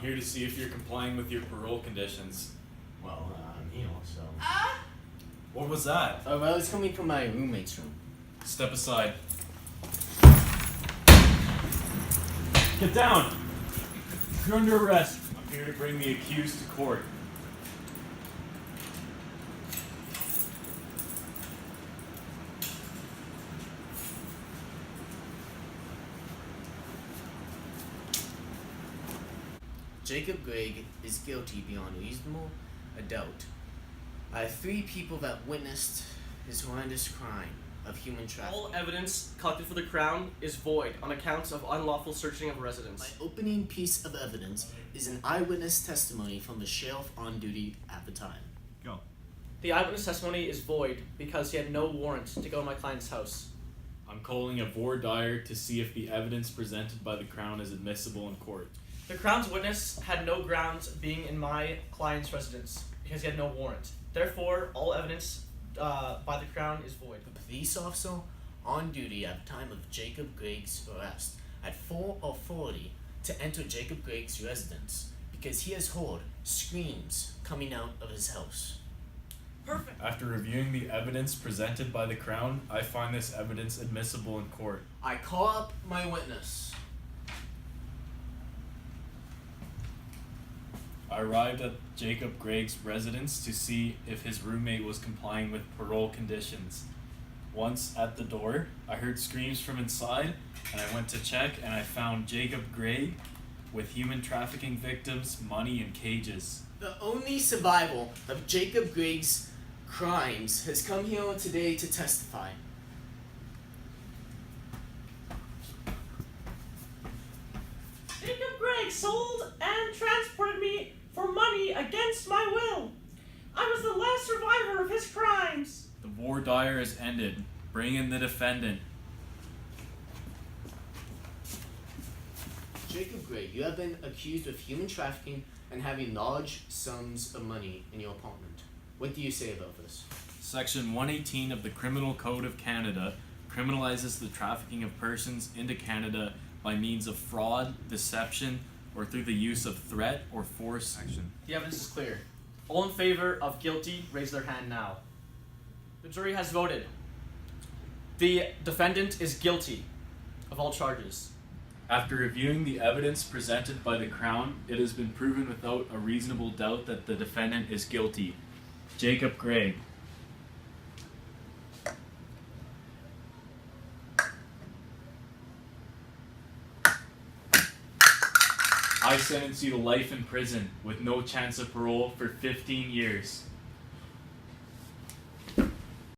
here to see if you're complying with your parole conditions. Well, I'm here, so... What was that? well, it's coming from my roommate's room. Step aside. Get down! You're under arrest. I'm here to bring the accused to court. Jacob Gregg is guilty beyond reasonable doubt. I have 3 people that witnessed his horrendous crime of human trafficking. All evidence collected for the Crown is void on accounts of unlawful searching of a residence. My opening piece of evidence is an eyewitness testimony from the sheriff on duty at the time. Go. The eyewitness testimony is void because he had no warrant to go to my client's house. I'm calling a voir dire to see if the evidence presented by the Crown is admissible in court. The Crown's witness had no grounds being in my client's residence because he had no warrant. Therefore, all evidence by the Crown is void. The police officer on duty at the time of Jacob Gregg's arrest had full authority to enter Jacob Gregg's residence because he has heard screams coming out of his house. Perfect. After reviewing the evidence presented by the Crown, I find this evidence admissible in court. I call up my witness. I arrived at Jacob Gregg's residence to see if his roommate was complying with parole conditions. Once at the door, I heard screams from inside, and I went to check, and I found Jacob Gregg with human trafficking victims, money, and cages. The only survival of Jacob Gregg's crimes has come here today to testify. Jacob Gregg sold and transported me for money against my will. I was the last survivor of his crimes. The voir dire is ended. Bring in the defendant. Jacob Gregg, you have been accused of human trafficking and having large sums of money in your apartment. What do you say about this? Section 118 of the Criminal Code of Canada criminalizes the trafficking of persons into Canada by means of fraud, deception, or through the use of threat or force. The evidence is clear. All in favor of guilty, raise their hand now. The jury has voted. The defendant is guilty of all charges. After reviewing the evidence presented by the Crown, it has been proven without a reasonable doubt that the defendant is guilty. Jacob Gregg. I sentence you to life in prison with no chance of parole for 15 years.